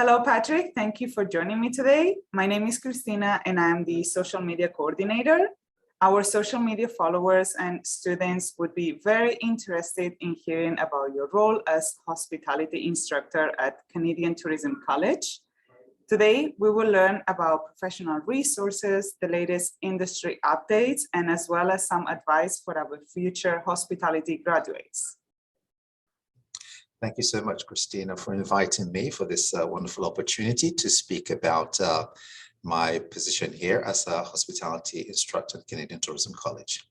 Hello, Patrick. Thank you for joining me today. My name is Christina, and I'm the social media coordinator. Our social media followers and students would be very interested in hearing about your role as hospitality instructor at Canadian Tourism College. Today, we will learn about professional resources, the latest industry updates, and as well as some advice for our future hospitality graduates. Thank you so much, Christina, for inviting me for this wonderful opportunity to speak about my position here as a hospitality instructor at Canadian Tourism College.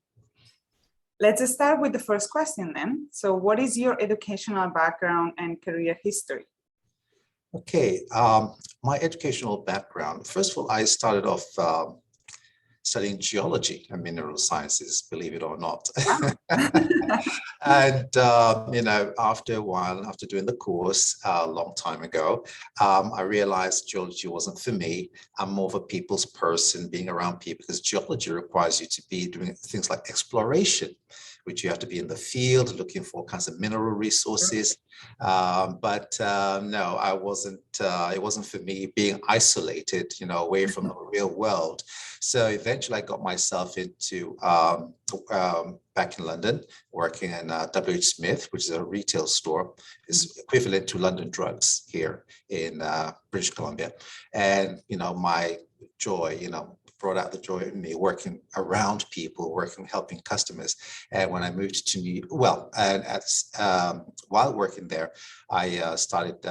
Let's start with the first question then. So what is your educational background and career history? Okay, my educational background. First of all, I started off studying geology and mineral sciences, believe it or not. And, after a while, after doing the course a long time ago, I realized geology wasn't for me. I'm more of a people's person, being around people, because geology requires you to be doing things like exploration, which you have to be in the field looking for kinds of mineral resources. No, I wasn't, it wasn't for me, being isolated, away from the real world. So eventually I got myself into, back in London, working in W.H. Smith, which is a retail store. It's equivalent to London Drugs here in British Columbia. And, my joy, brought out the joy in me working around people, helping customers. And when I moved to while working there, I started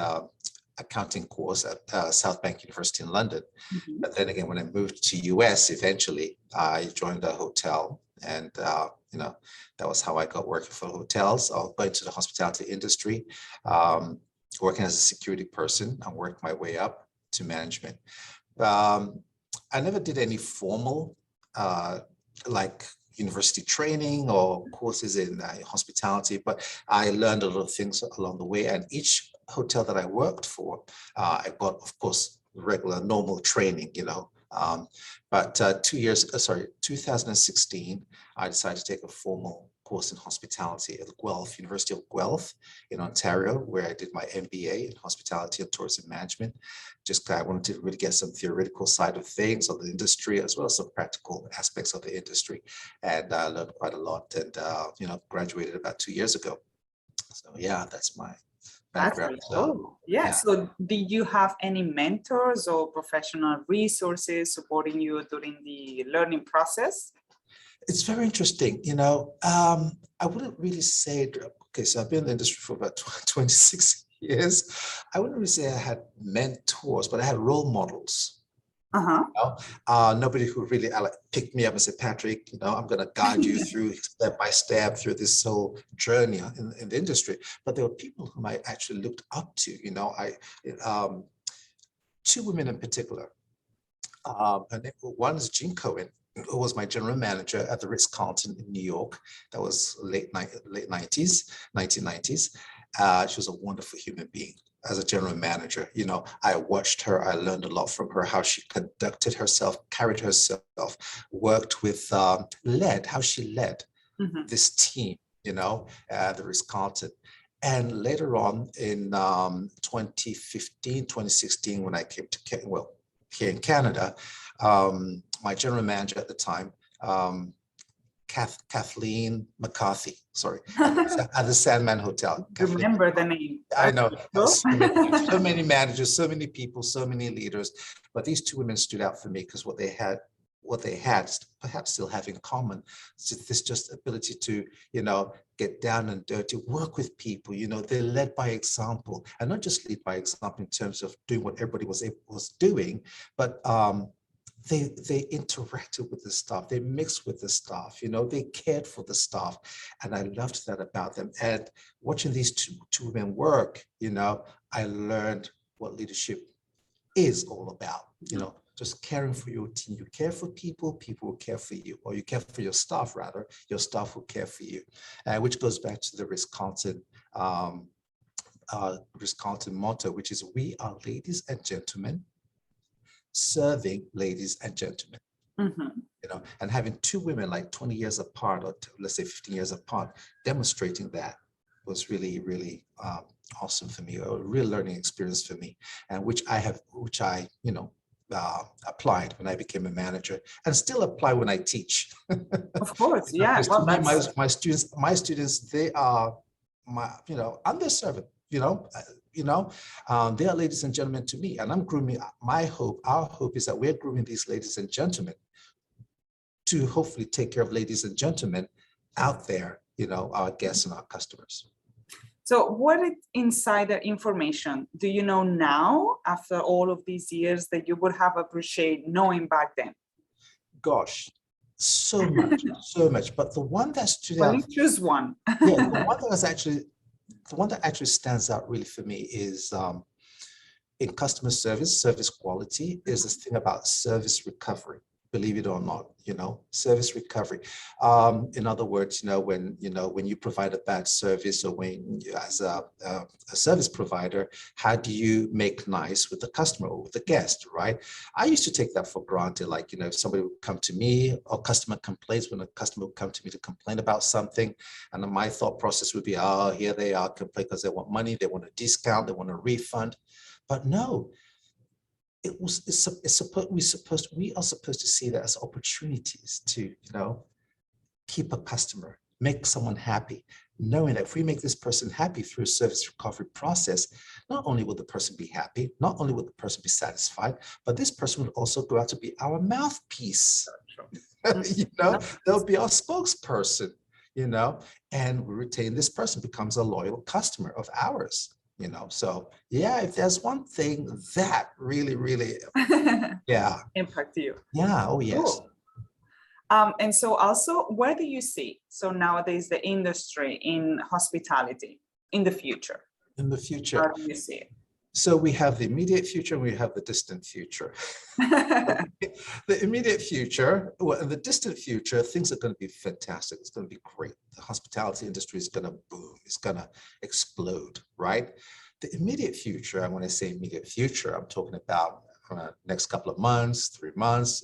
accounting course at South Bank University in London. Mm-hmm. But then again, when I moved to US, eventually I joined a hotel, and that was how I got working for hotels. I'll go into the hospitality industry, working as a security person. I worked my way up to management. I never did any formal like university training or courses in hospitality, but I learned a lot of things along the way. And each hotel that I worked for, I got, of course, regular normal training, But 2016, I decided to take a formal course in hospitality at Guelph, University of Guelph in Ontario, where I did my MBA in hospitality and tourism management. I wanted to really get some theoretical side of things of the industry, as well as some practical aspects of the industry. And I learned quite a lot, and graduated about 2 years ago. So yeah, that's my background. Yeah. So did you have any mentors or professional resources supporting you during the learning process? It's very interesting. I wouldn't really say, okay, so I've been in the industry for about 26 years. I wouldn't really say I had mentors, but I had role models. Nobody who really picked me up and said, Patrick, I'm going to guide you through step by step through this whole journey in the industry. But there were people whom I actually looked up to. Two women in particular. One is Jean Cohen, who was my general manager at the Ritz-Carlton in New York. That was late 1990s. She was a wonderful human being. As a general manager, I watched her, I learned a lot from her, how she conducted herself, carried herself, worked with, how she led this team, at the Ritz-Carlton. And later on in 2015, 2016, when I came to, here in Canada, my general manager at the time, Kathleen McCarthy, at the Sandman Hotel. Remember the name. I know. So many managers, so many people, so many leaders. But these two women stood out for me because what they had perhaps still have in common, this just ability to, get down and dirty, work with people. They led by example, and not just lead by example in terms of doing what everybody was doing, but they interacted with the staff, they mixed with the staff, they cared for the staff. And I loved that about them. And watching these two women work, I learned what leadership is all about, just caring for your team. You care for people, people will care for you, or you care for your staff, rather, your staff will care for you, which goes back to the Ritz-Carlton motto, which is, we are ladies and gentlemen, serving ladies and gentlemen. And having two women like 20 years apart, or let's say 15 years apart, demonstrating that was really, really awesome for me, a real learning experience for me, and which I applied when I became a manager, and still apply when I teach. Of course, yeah. Because Well, to me, that's my students, they are underserved. They are ladies and gentlemen to me, and I'm grooming. Our hope is that we're grooming these ladies and gentlemen to hopefully take care of ladies and gentlemen out there, our guests and our customers. so. What insider information do you know now, after all of these years, that you would have appreciated knowing back then? Gosh, so much, so much. But the one that stood Well, out, you choose one. the one that actually stands out really for me is in customer service quality, is this thing about service recovery. Believe it or not, service recovery. In other words, when you provide a bad service, or when you, as a service provider, how do you make nice with the customer or with the guest, right? I used to take that for granted. Like, if somebody would come to me, or customer complaints, when a customer would come to me to complain about something, and then my thought process would be, oh, here they are complaining because they want money, they want a discount, they want a refund. But no, we are supposed to see that as opportunities to, keep a customer, make someone happy, knowing that if we make this person happy through a service recovery process, not only will the person be happy, not only will the person be satisfied, but this person will also go out to be our mouthpiece. They'll be our spokesperson, and we retain this person, becomes a loyal customer of ours. So yeah, if there's one thing that really, impact you. Yeah, oh yes. Cool. And so also, where do you see, so nowadays, the industry in hospitality in the future? In the future. How do you see it? So we have the immediate future and we have the distant future. The immediate future, well, in the distant future, things are going to be fantastic. It's going to be great. The hospitality industry is going to boom. It's going to explode, right? The immediate future, and when I say immediate future, I'm talking about next couple of months, 3 months.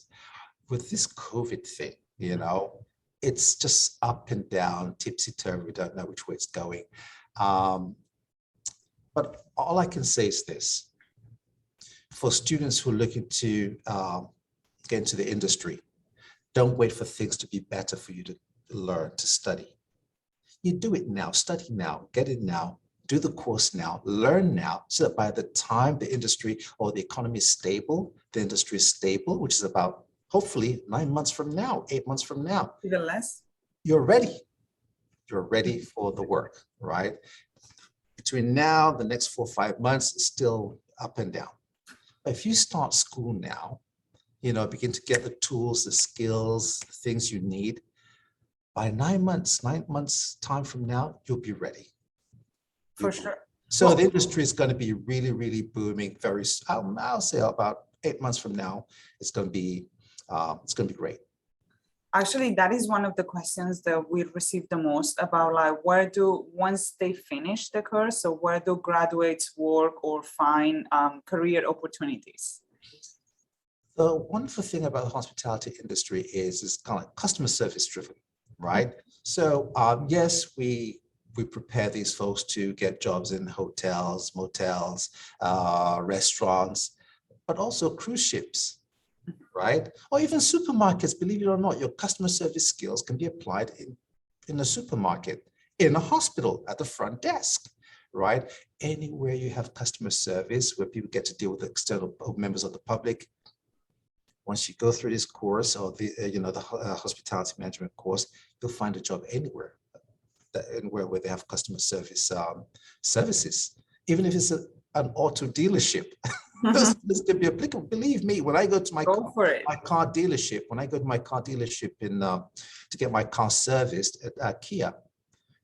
With this COVID thing, it's just up and down, tipsy-turvy. We don't know which way it's going. But all I can say is this: for students who are looking to get into the industry, don't wait for things to be better for you to learn, to study. You do it now, study now, get it now, do the course now, learn now, so that by the time the industry or the economy is stable, the industry is stable, which is about hopefully 9 months from now, 8 months from now. Even less. You're ready. You're ready for the work, right? Between now, the next 4 or 5 months is still up and down. But if you start school now, begin to get the tools, the skills, the things you need, by 9 months time from now, you'll be ready. For sure. So the industry is going to be really, really booming. I'll say about 8 months from now, it's going to be great. Actually, that is one of the questions that we receive the most about, like, once they finish the course, so where do graduates work or find career opportunities? The wonderful thing about the hospitality industry is it's kind of like customer service driven, right? So yes, we prepare these folks to get jobs in hotels, motels, restaurants, but also cruise ships, right? Or even supermarkets. Believe it or not, your customer service skills can be applied in a supermarket, in a hospital, at the front desk, right? Anywhere you have customer service where people get to deal with external members of the public. Once you go through this course, or the hospitality management course, you'll find a job anywhere where they have customer service services, even if it's an auto dealership. This could be applicable. Believe me, when I go to my car dealership, to get my car serviced at Kia,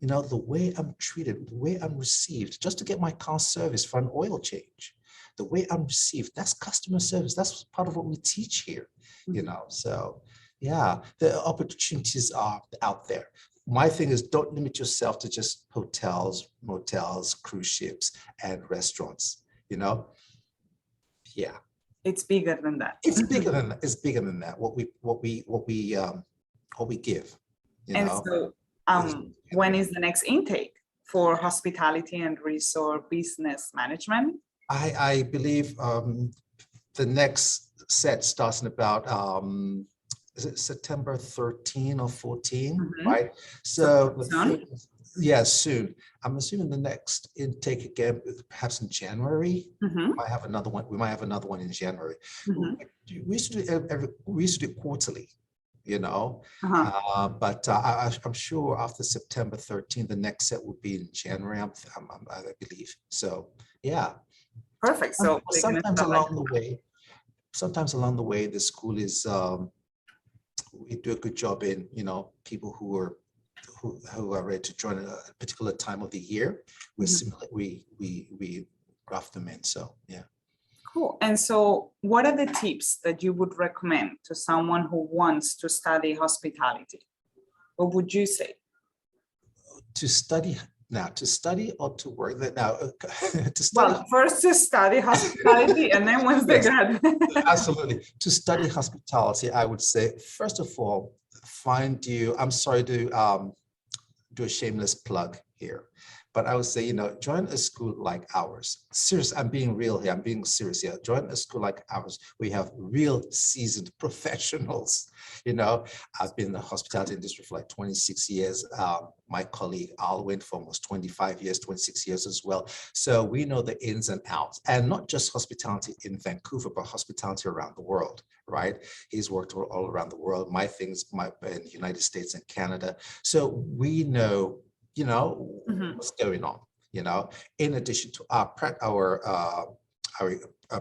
the way I'm treated, the way I'm received, just to get my car serviced for an oil change, the way I'm received, that's customer service. That's part of what we teach here, So yeah, the opportunities are out there. My thing is, don't limit yourself to just hotels, motels, cruise ships, and restaurants, Yeah. It's bigger than that. It's bigger than that. It's bigger than that. What we give. And so when is the next intake for hospitality and resort business management? I believe the next set starts in about is it September 13 or 14, right? So the thing, yeah, soon. I'm assuming the next intake again, perhaps in January. We might have another one. We might have another one in January. We used to do we used to do it quarterly, you know. But I'm sure after September 13, the next set will be in January. I believe. So yeah. Perfect. So sometimes along the way, the school is we do a good job in, you know, people who are ready to join at a particular time of the year. We graft them in. So yeah. Cool. And so what are the tips that you would recommend to someone who wants to study hospitality? What would you say? To study or to work? Now, to study. Well, first to study hospitality, and then once they graduate. Absolutely. To study hospitality, I would say, first of all, I'm sorry to do a shameless plug here, but I would say, you know, join a school like ours. Serious, I'm being real here. I'm being serious here. Join a school like ours. We have real seasoned professionals. You know, I've been in the hospitality industry for like 26 years. My colleague Alwyn for almost 25 years, 26 years as well. So we know the ins and outs, and not just hospitality in Vancouver, but hospitality around the world, right? He's worked all around the world. My things might be in the United States and Canada. So we know, you know, what's going on, you know, in addition to our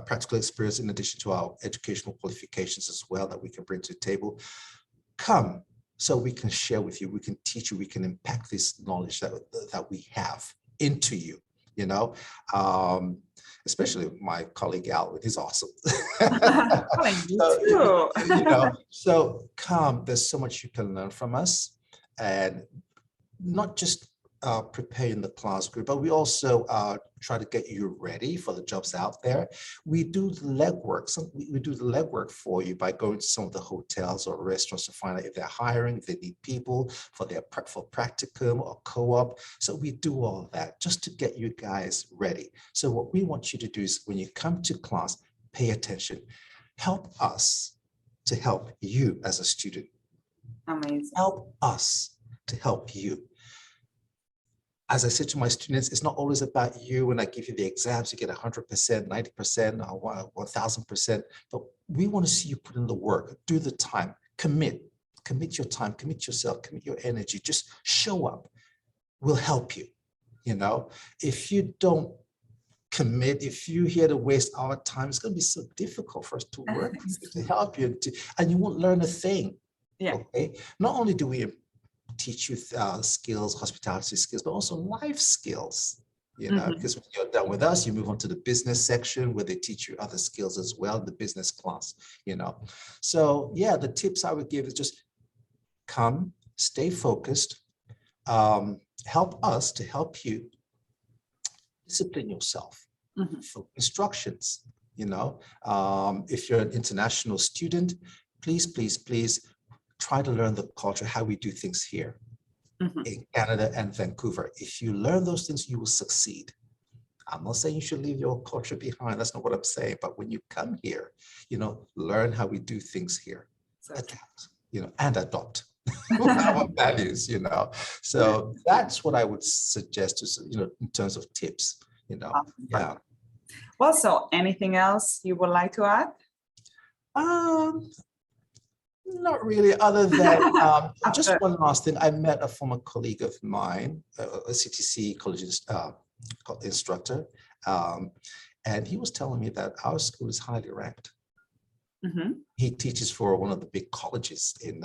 practical experience, in addition to our educational qualifications as well that we can bring to the table. Come so we can share with you, we can teach you, we can impact this knowledge that we have into you, you know, especially my colleague Alwyn, he's awesome. So come, there's so much you can learn from us, and not just prepare in the class group, but we also try to get you ready for the jobs out there. We do the legwork. We do the legwork for you by going to some of the hotels or restaurants to find out if they're hiring, if they need people for their practicum or co-op. So we do all of that just to get you guys ready. So what we want you to do is when you come to class, pay attention. Help us to help you as a student. Amazing. Help us to help you. As I said to my students, it's not always about you. When I give you the exams, you get 100%, 90%, or 1000%. But we want to see you put in the work, do the time, commit your time, commit yourself, commit your energy. Just show up. We'll help you. You know, if you don't commit, if you're here to waste our time, it's going to be so difficult for us to work with you, to help you, and you won't learn a thing. Yeah. Okay. Not only do we teach you skills, hospitality skills, but also life skills, you know, because when you're done with us, you move on to the business section where they teach you other skills as well in the business class, you know. So yeah, the tips I would give is just come, stay focused, help us to help you discipline yourself, for instructions, you know. If you're an international student, please try to learn the culture, how we do things here in Canada and Vancouver. If you learn those things, you will succeed. I'm not saying you should leave your culture behind. That's not what I'm saying. But when you come here, you know, learn how we do things here, adapt, you know, and adopt our values, you know. So that's what I would suggest, you know, in terms of tips, you know. Yeah. Well, so anything else you would like to add? Not really, other than just one last thing. I met a former colleague of mine, a CTC college instructor, and he was telling me that our school is highly ranked. He teaches for one of the big colleges in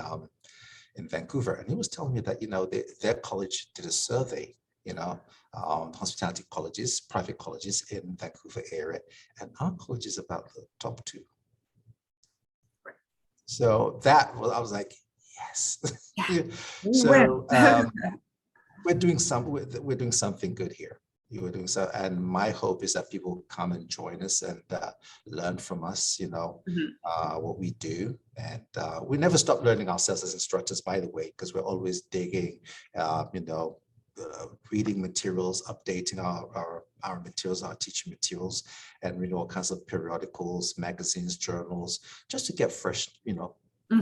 Vancouver, and he was telling me that, you know, their college did a survey, you know, hospitality colleges, private colleges in Vancouver area, and our college is about the top 2. So that was, I was like, yes. So we're doing something good here. We're doing so, and my hope is that people come and join us and learn from us, you know, what we do. And we never stop learning ourselves as instructors, by the way, because we're always digging, you know, reading materials, updating our materials, our teaching materials, and reading all kinds of periodicals, magazines, journals, just to get fresh,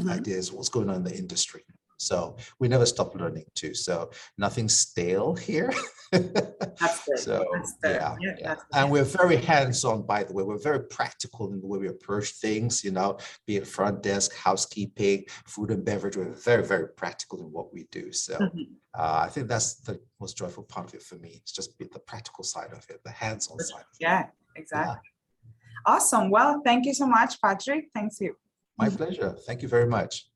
ideas, what's going on in the industry. So we never stop learning too. So nothing stale here. That's good. So Yeah, yeah. that's And we're very hands-on, by the way. We're very practical in the way we approach things, be it front desk, housekeeping, food and beverage. We're very, very practical in what we do. So I think that's the most joyful part of it for me. It's just the practical side of it, the hands-on side of it. Yeah, exactly. Awesome. Well, thank you so much, Patrick. Thanks you. My pleasure. Thank you very much.